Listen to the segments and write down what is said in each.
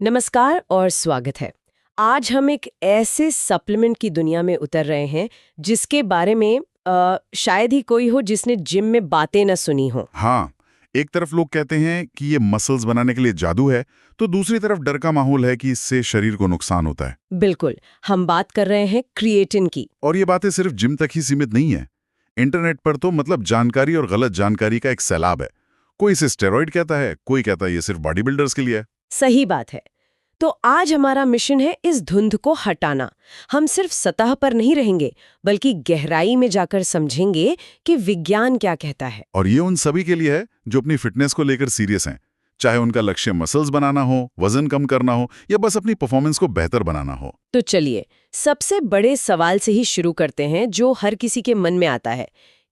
नमस्कार और स्वागत है। आज हम एक ऐसे सप्लीमेंट की दुनिया में उतर रहे हैं जिसके बारे में शायद ही कोई हो जिसने जिम में बातें न सुनी हो। हाँ, एक तरफ लोग कहते हैं कि ये मसल्स बनाने के लिए जादू है, तो दूसरी तरफ डर का माहौल है कि इससे शरीर को नुकसान होता है। बिल्कुल, हम बात कर रहे हैं क्रिएटिन की। और ये बातें सिर्फ जिम तक ही सीमित नहीं है। इंटरनेट पर तो मतलब जानकारी और गलत जानकारी का एक सैलाब है। कोई इसे स्टेरॉइड कहता है, कोई कहता है ये सिर्फ बॉडी बिल्डर्स के लिए है। सही बात है। तो आज हमारा मिशन है इस धुंध को हटाना। हम सिर्फ सतह पर नहीं रहेंगे, बल्कि गहराई में जाकर समझेंगे कि विज्ञान क्या कहता है। और ये उन सभी के लिए है जो अपनी फिटनेस को लेकर सीरियस हैं, चाहे उनका लक्ष्य मसल्स बनाना हो, वजन कम करना हो या बस अपनी परफॉर्मेंस को बेहतर बनाना हो। तो चलिए, सबसे बड़े सवाल से ही शुरू करते हैं जो हर किसी के मन में आता है।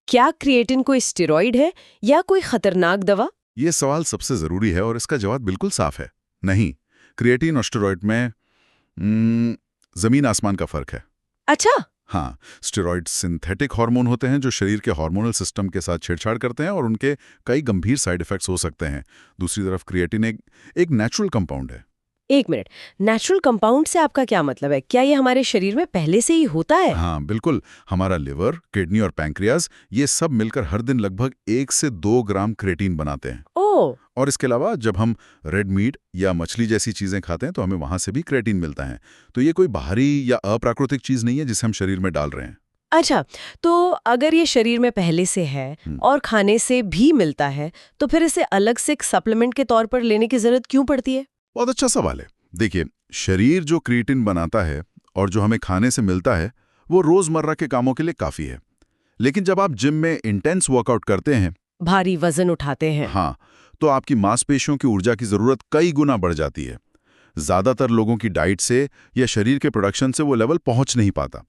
क्या क्रिएटिन कोई स्टेरॉइड है या कोई खतरनाक दवा? ये सवाल सबसे जरूरी है और इसका जवाब बिल्कुल साफ है। नहीं, क्रिएटिन और स्टेरॉइड में जमीन आसमान का फर्क है। अच्छा। हाँ, स्टेरॉइड सिंथेटिक हार्मोन होते हैं जो शरीर के हार्मोनल सिस्टम के साथ छेड़छाड़ करते हैं और उनके कई गंभीर साइड इफेक्ट्स हो सकते हैं। दूसरी तरफ क्रिएटिन एक नेचुरल कंपाउंड है। एक मिनट, नेचुरल कंपाउंड से आपका क्या मतलब है? क्या ये हमारे शरीर में पहले से ही होता है? हाँ बिल्कुल, हमारा लिवर, किडनी और पैंक्रियाज ये सब मिलकर हर दिन लगभग 1 से 2 ग्राम क्रिएटिन बनाते हैं। ओह। और इसके अलावा जब हम रेड मीट या मछली जैसी चीजें खाते हैं तो हमें वहां से भी क्रिएटिन मिलता है। तो ये कोई बाहरी या अप्राकृतिक चीज नहीं है जिसे हम शरीर में डाल रहे हैं। अच्छा, तो अगर ये शरीर में पहले से है और खाने से भी मिलता है, तो फिर इसे अलग से एक सप्लीमेंट के तौर पर लेने की जरूरत क्यों पड़ती है? बहुत अच्छा सवाल है। देखिए, शरीर जो क्रिएटिन बनाता है और जो हमें खाने से मिलता है वो रोजमर्रा के कामों के लिए काफी है। लेकिन जब आप जिम में इंटेंस वर्कआउट करते हैं, भारी वजन उठाते हैं। हाँ, तो आपकी मांसपेशियों की ऊर्जा की जरूरत कई गुना बढ़ जाती है। ज्यादातर लोगों की डाइट से या शरीर के प्रोडक्शन से वो लेवल पहुंच नहीं पाता।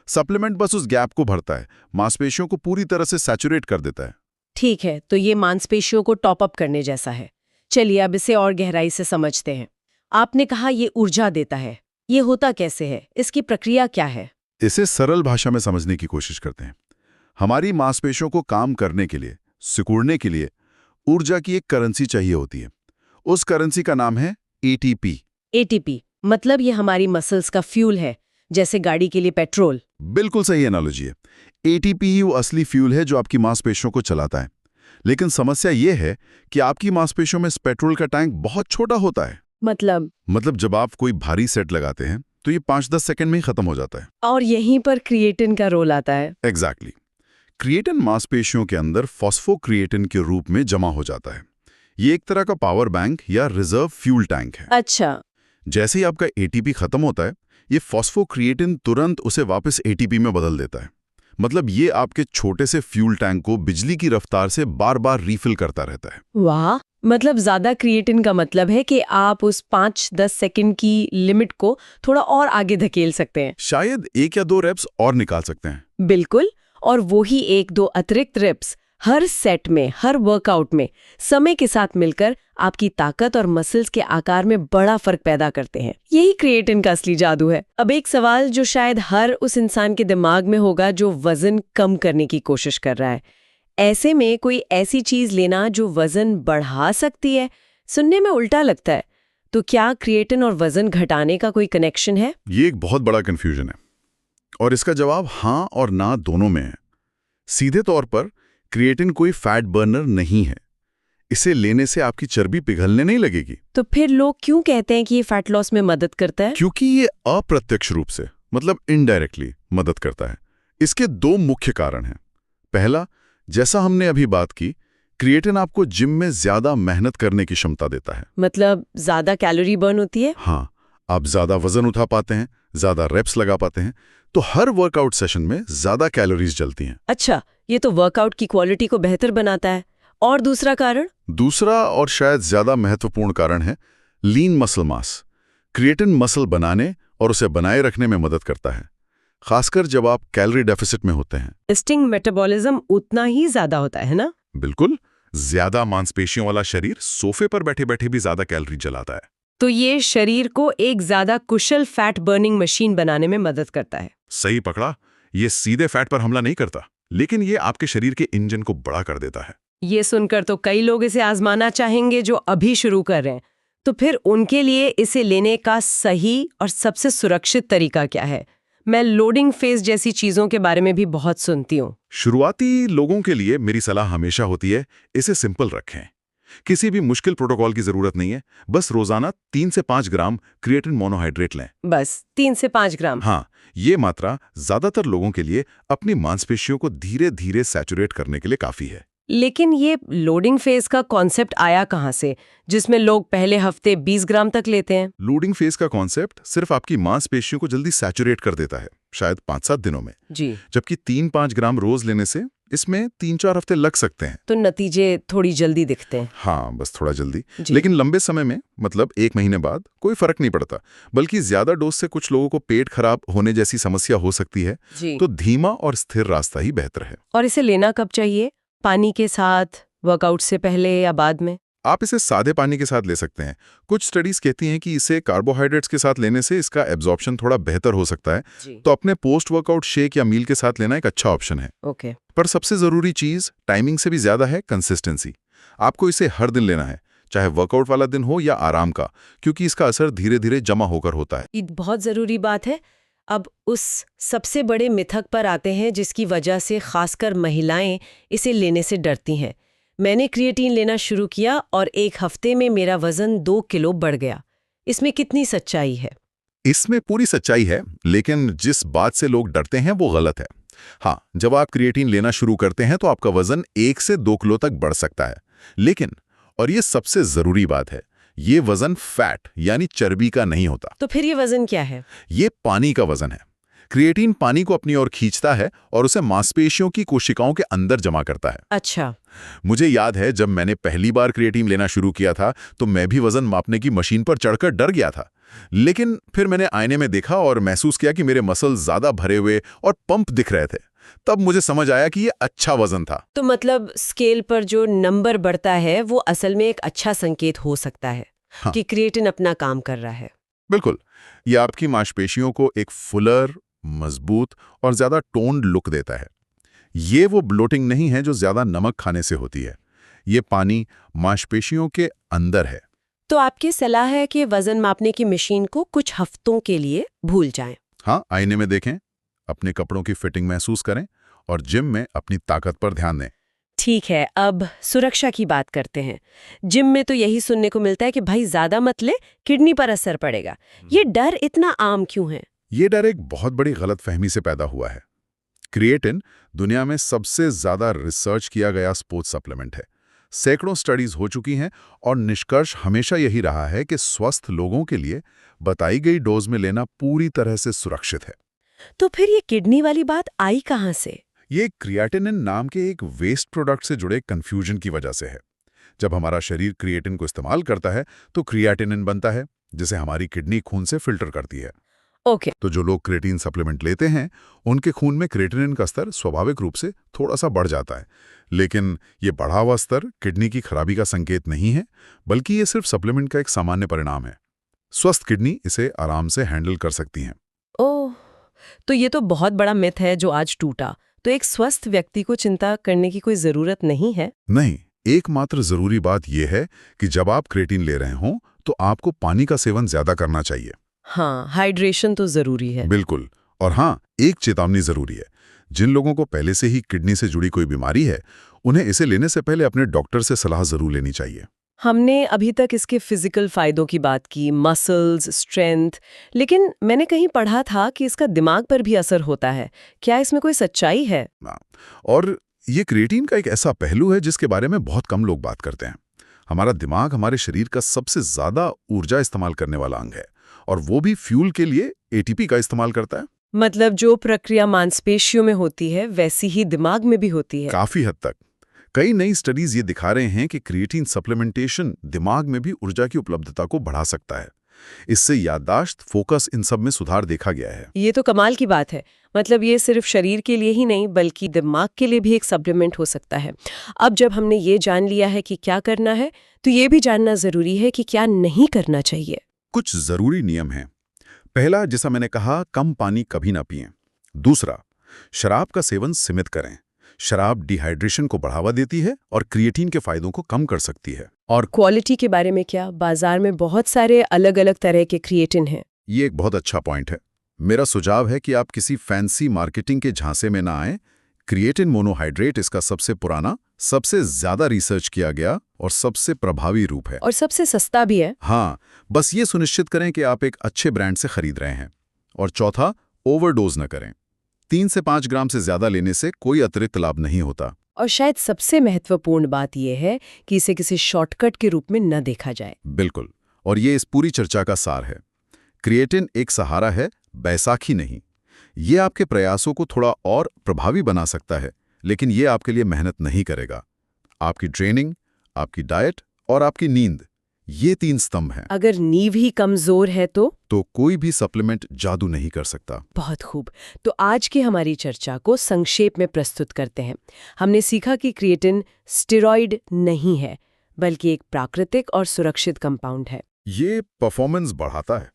सप्लीमेंट बस उस गैप को भरता है, मांसपेशियों को पूरी तरह से सैचुरेट कर देता है। ठीक है, तो ये मांसपेशियों को टॉप अप करने जैसा है। चलिए अब इसे और गहराई से समझते हैं। आपने कहा ये ऊर्जा देता है, ये होता कैसे है? इसकी प्रक्रिया क्या है? इसे सरल भाषा में समझने की कोशिश करते हैं। हमारी मांसपेशियों को काम करने के लिए, सिकुड़ने के लिए ऊर्जा की एक करेंसी चाहिए होती है। उस करेंसी का नाम है एटीपी। एटीपी मतलब ये हमारी मसल्स का फ्यूल है, जैसे गाड़ी के लिए पेट्रोल। बिल्कुल सही एनालॉजी है। एटीपी ही वो असली फ्यूल है जो आपकी मांसपेशियों को चलाता है। लेकिन समस्या ये है कि आपकी मांसपेशियों में इस पेट्रोल का टैंक बहुत छोटा होता है। मतलब जब आप कोई भारी सेट लगाते हैं तो ये 5-10 सेकंड में ही खत्म हो जाता है। और यहीं पर क्रिएटिन का रोल आता है। एग्जैक्टली। क्रिएटिन मांसपेशियों के अंदर फॉस्फोक्रिएटिन के रूप में जमा हो जाता है। ये एक तरह का पावर बैंक या रिजर्व फ्यूल टैंक है। अच्छा। जैसे ही आपका एटीपी खत्म होता है, ये फॉस्फोक्रिएटिन तुरंत उसे वापस एटीपी में बदल देता है। मतलब ये आपके छोटे से फ्यूल टैंक को बिजली की रफ्तार से बार बार रीफिल करता रहता है। वाह, मतलब ज्यादा क्रिएटिन का मतलब है कि आप उस 5-10 सेकंड की लिमिट को थोड़ा और आगे धकेल सकते हैं। शायद 1 या 2 रेप्स और निकाल सकते हैं। बिल्कुल, और वो ही 1-2 अतिरिक्त रेप्स हर सेट में, हर वर्कआउट में समय के साथ मिलकर आपकी ताकत और मसल्स के आकार में बड़ा फर्क पैदा करते हैं। यही क्रिएटिन का असली जादू है। अब एक सवाल जो शायद हर उस इंसान के दिमाग में होगा जो वजन कम करने की कोशिश कर रहा है। ऐसे में कोई ऐसी चीज लेना जो वजन बढ़ा सकती है, सुनने में उल्टा लगता है। तो क्या क्रिएटिन और वजन घटाने का कोई कनेक्शन है? ये एक बहुत बड़ा कंफ्यूजन है और इसका जवाब हाँ और ना दोनों में है। सीधे तौर पर क्रिएटिन कोई फैट बर्नर नहीं है। इसे लेने से आपकी चर्बी पिघलने नहीं लगेगी। तो फिर लोग क्यों कहते हैं कि ये फैट लॉस में मदद करता है? क्योंकि ये अप्रत्यक्ष रूप से, मतलब इनडायरेक्टली मदद करता है। इसके 2 मुख्य कारण हैं। पहला, जैसा हमने अभी बात की, क्रिएटिन आपको जिम में ज्यादा मेहनत करने की क्षमता देता है। मतलब ज्यादा कैलोरी बर्न होती है? हाँ, आप ज्यादा वजन उठा पाते हैं, ज्यादा रेप्स लगा पाते हैं, तो हर वर्कआउट सेशन में ज्यादा कैलोरीज जलती हैं। अच्छा, ये तो वर्कआउट की क्वालिटी को बेहतर बनाता है। और दूसरा कारण? दूसरा और शायद ज्यादा महत्वपूर्ण कारण है lean muscle mass. Creatine muscle बनाने और उसे बनाए रखने में मदद करता है, खासकर जब आप कैलोरी डेफिसिट में होते हैं। रेस्टिंग मेटाबॉलिज्म उतना ही ज्यादा होता है ना? बिल्कुल, ज्यादा मांसपेशियों वाला शरीर सोफे पर बैठे बैठे भी ज्यादा कैलोरी जलाता है। तो ये शरीर को एक ज्यादा कुशल फैट बर्निंग मशीन बनाने में मदद करता है। सही पकड़ा। ये सीधे फैट पर हमला नहीं करता, लेकिन ये आपके शरीर के इंजन को बड़ा कर देता है। ये सुनकर तो कई लोग इसे आजमाना चाहेंगे जो अभी शुरू कर रहे हैं। तो फिर उनके लिए इसे लेने का सही और सबसे सुरक्षित तरीका क्या है? मैं लोडिंग फेज जैसी चीजों के बारे में भी बहुत सुनती हूँ। शुरुआती लोगों के लिए मेरी सलाह हमेशा होती है, इसे सिंपल रखें। किसी भी मुश्किल प्रोटोकॉल की जरूरत नहीं है, बस रोजाना 3 से 5 ग्राम क्रिएटिन मोनोहाइड्रेट लें। बस 3 से 5 ग्राम? हाँ, ये मात्रा ज्यादातर लोगों के लिए अपनी मांसपेशियों को धीरे धीरे सैचुरेट करने के लिए काफी है। लेकिन ये लोडिंग फेज का कॉन्सेप्ट आया कहाँ से, जिसमें लोग पहले हफ्ते 20 ग्राम तक लेते हैं? लोडिंग फेज का कॉन्सेप्ट सिर्फ आपकी मांसपेशियों को जल्दी सैचुरेट कर देता है, शायद 5-7 दिनों में। जी। जबकि 3-5 ग्राम रोज लेने से इसमें 3-4 हफ्ते लग सकते हैं। तो नतीजे थोड़ी जल्दी दिखते हैं? हाँ, बस थोड़ा जल्दी। लेकिन लंबे समय में, मतलब 1 महीने बाद, कोई फर्क नहीं पड़ता। बल्कि ज्यादा डोज से कुछ लोगों को पेट खराब होने जैसी समस्या हो सकती है। तो धीमा और स्थिर रास्ता ही बेहतर है। और इसे लेना कब चाहिए? पानी के साथ, वर्कआउट से पहले या बाद में? आप इसे सादे पानी के साथ ले सकते हैं। कुछ स्टडीज कहती हैं कि इसे कार्बोहाइड्रेट्स के साथ लेने से इसका एब्जॉर्प्शन थोड़ा बेहतर हो सकता है। तो अपने पोस्ट वर्कआउट शेक या मील के साथ लेना एक अच्छा ऑप्शन है। ओके। पर सबसे जरूरी चीज टाइमिंग से भी ज्यादा है कंसिस्टेंसी। आपको इसे हर दिन लेना है, चाहे वर्कआउट वाला दिन हो या आराम का, क्योंकि इसका असर धीरे धीरे जमा होकर होता है। ये बहुत जरूरी बात है। अब उस सबसे बड़े मिथक पर आते हैं जिसकी वजह से खासकर महिलाएं इसे लेने से डरती हैं। मैंने क्रिएटिन लेना शुरू किया और 1 हफ्ते में मेरा वजन 2 किलो बढ़ गया। इसमें कितनी सच्चाई है? इसमें पूरी सच्चाई है, लेकिन जिस बात से लोग डरते हैं वो गलत है। हाँ, जब आप क्रिएटिन लेना शुरू करते हैं तो आपका वजन 1 से 2 किलो तक बढ़ सकता है। लेकिन, और ये सबसे जरूरी बात है, ये वजन फैट यानी चर्बी का नहीं होता। तो फिर ये वजन क्या है? ये पानी का वजन है। क्रिएटिन पानी को अपनी ओर खींचता है और उसे मांसपेशियों की कोशिकाओं के अंदर जमा करता है। अच्छा। मुझे याद है जब मैंने पहली बार क्रिएटिन लेना शुरू किया था तो मैं भी वजन मापने की मशीन पर चढ़कर डर गया था। लेकिन फिर मैंने आईने में देखा और महसूस किया कि मेरे मसल ज्यादा भरे हुए और पंप दिख रहे थे। तब मुझे समझ आया कि ये अच्छा वजन था। तो मतलब स्केल पर जो नंबर बढ़ता है वो असल में एक अच्छा संकेत हो सकता है। हाँ। कि क्रिएटिन अपना काम कर रहा है। बिल्कुल, ये आपकी मांसपेशियों को एक फुलर, मजबूत और ज्यादा टोन्ड लुक देता है। ये वो ब्लोटिंग नहीं है जो ज्यादा नमक खाने से होती है। ये पानी मांसपेशियों के अंदर है। तो आपकी सलाह है कि वजन मापने की मशीन को कुछ हफ्तों के लिए भूल जाएं। हाँ, आईने में देखें, अपने कपड़ों की फिटिंग महसूस करें और जिम में अपनी ताकत पर ध्यान दें। ठीक है, अब सुरक्षा की बात करते हैं। जिम में तो यही सुनने को मिलता है कि भाई ज्यादा मत ले, किडनी पर असर पड़ेगा। ये डर इतना आम क्यों है? ये डर एक बहुत बड़ी गलतफहमी से पैदा हुआ है। क्रिएटिन दुनिया में सबसे ज्यादा रिसर्च किया गया स्पोर्ट्स सप्लीमेंट है। सैकड़ों स्टडीज हो चुकी हैं और निष्कर्ष हमेशा यही रहा है कि स्वस्थ लोगों के लिए बताई गई डोज में लेना पूरी तरह से सुरक्षित है। तो फिर ये किडनी वाली बात आई कहां से? ये क्रिएटिनिन नाम के एक वेस्ट प्रोडक्ट से जुड़े कंफ्यूजन की वजह से है। जब हमारा शरीर क्रिएटिन को इस्तेमाल करता है तो क्रिएटिनिन बनता है, जिसे हमारी किडनी खून से फिल्टर करती है। ओके। तो जो लोग क्रिएटिन सप्लीमेंट लेते हैं उनके खून में क्रिएटिनिन का स्तर स्वाभाविक रूप से थोड़ा सा बढ़ जाता है। लेकिन ये बढ़ा हुआ स्तर किडनी की खराबी का संकेत नहीं है, बल्कि ये सिर्फ सप्लीमेंट का एक सामान्य परिणाम है। स्वस्थ किडनी इसे आराम से हैंडल कर सकती हैं। ओह, तो ये तो बहुत बड़ा मिथ है जो आज टूटा। तो एक स्वस्थ व्यक्ति को चिंता करने की कोई जरूरत नहीं है? नहीं, एकमात्र जरूरी बात यह है कि जब आप क्रिएटिन ले रहे हों तो आपको पानी का सेवन ज्यादा करना चाहिए। हाँ, हाइड्रेशन तो जरूरी है। बिल्कुल। और हाँ, एक चेतावनी जरूरी है। जिन लोगों को पहले से ही किडनी से जुड़ी कोई बीमारी है, उन्हें इसे लेने से पहले अपने डॉक्टर से सलाह जरूर लेनी चाहिए। हमने अभी तक इसके फिजिकल फायदों की बात की, मसल्स, स्ट्रेंथ, लेकिन मैंने कहीं पढ़ा था कि इसका दिमाग पर भी असर होता है। क्या इसमें कोई सच्चाई है? और ये क्रिएटिन का एक ऐसा पहलू है जिसके बारे में बहुत कम लोग बात करते हैं। हमारा दिमाग हमारे शरीर का सबसे ज्यादा ऊर्जा इस्तेमाल करने वाला अंग है, और वो भी फ्यूल के लिए एटीपी का इस्तेमाल करता है। मतलब जो प्रक्रिया मांसपेशियों में होती है वैसी ही दिमाग में भी होती है? काफी हद तक। कई नई स्टडीज ये दिखा रहे हैं कि क्रिएटिन सप्लीमेंटेशन दिमाग में भी ऊर्जा की उपलब्धता को बढ़ा सकता है। इससे याददाश्त, फोकस, इन सब में सुधार देखा गया है। ये तो कमाल की बात है। मतलब ये सिर्फ शरीर के लिए ही नहीं बल्कि दिमाग के लिए भी एक सप्लीमेंट हो सकता है। अब जब हमने ये जान लिया है कि क्या करना है, तो ये भी जानना जरूरी है कि क्या नहीं करना चाहिए। कुछ जरूरी नियम हैं। पहला, जैसा मैंने कहा, कम पानी कभी ना पिएं। दूसरा, शराब का सेवन सीमित करें। शराब डिहाइड्रेशन को बढ़ावा देती है और क्रिएटिन के फायदों को कम कर सकती है। और क्वालिटी के बारे में क्या? बाजार में बहुत सारे अलग अलग तरह के क्रिएटिन हैं। ये एक बहुत अच्छा पॉइंट है। मेरा सुझाव है कि आप किसी फैंसी मार्केटिंग के झांसे में ना आएं। क्रिएटिन मोनोहाइड्रेट इसका सबसे पुराना, सबसे ज्यादा रिसर्च किया गया और सबसे प्रभावी रूप है। और सबसे सस्ता भी है। हाँ, बस ये सुनिश्चित करें कि आप एक अच्छे ब्रांड से खरीद रहे हैं। और चौथा, ओवरडोज न करें। 3 से 5 ग्राम से ज्यादा लेने से कोई अतिरिक्त लाभ नहीं होता। और शायद सबसे महत्वपूर्ण बात यह है कि इसे किसी शॉर्टकट के रूप में न देखा जाए। बिल्कुल, और ये इस पूरी चर्चा का सार है। क्रिएटिन एक सहारा है, बैसाखी नहीं। ये आपके प्रयासों को थोड़ा और प्रभावी बना सकता है, लेकिन ये आपके लिए मेहनत नहीं करेगा। आपकी ट्रेनिंग, आपकी डाइट और आपकी नींद, ये 3 स्तंभ हैं। अगर नींव ही कमजोर है तो कोई भी सप्लीमेंट जादू नहीं कर सकता। बहुत खूब। तो आज की हमारी चर्चा को संक्षेप में प्रस्तुत करते हैं। हमने सीखा कि क्रिएटिन स्टेरॉइड नहीं है, बल्कि एक प्राकृतिक और सुरक्षित कंपाउंड है। ये परफॉर्मेंस बढ़ाता है।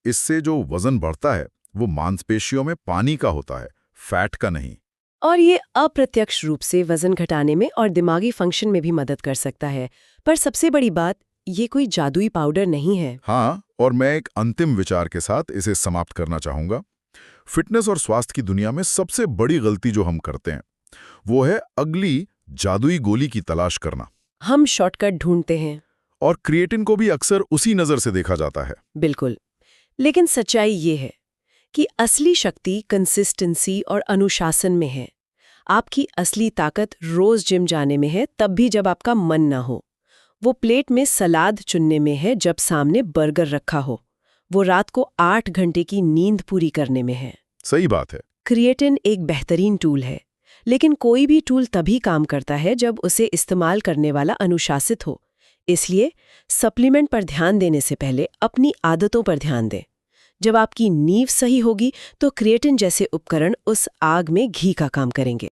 इससे जो वजन बढ़ता है वो मांसपेशियों में पानी का होता है, फैट का नहीं। और ये अप्रत्यक्ष रूप से वजन घटाने में और दिमागी फंक्शन में भी मदद कर सकता है। पर सबसे बड़ी बात, ये कोई जादुई पाउडर नहीं है। हाँ, और मैं एक अंतिम विचार के साथ इसे समाप्त करना चाहूंगा। फिटनेस और स्वास्थ्य की दुनिया में सबसे बड़ी गलती जो हम करते हैं वो है अगली जादुई गोली की तलाश करना। हम शॉर्टकट ढूंढते हैं। और क्रिएटिन को भी अक्सर उसी नजर से देखा जाता है। बिल्कुल। लेकिन सच्चाई ये है कि असली शक्ति कंसिस्टेंसी और अनुशासन में है। आपकी असली ताकत रोज जिम जाने में है, तब भी जब आपका मन ना हो। वो प्लेट में सलाद चुनने में है जब सामने बर्गर रखा हो। वो रात को 8 घंटे की नींद पूरी करने में है। सही बात है। क्रिएटिन एक बेहतरीन टूल है, लेकिन कोई भी टूल तभी काम करता है जब उसे इस्तेमाल करने वाला अनुशासित हो। इसलिए सप्लीमेंट पर ध्यान देने से पहले अपनी आदतों पर ध्यान दें। जब आपकी नींव सही होगी तो क्रिएटिन जैसे उपकरण उस आग में घी का काम करेंगे।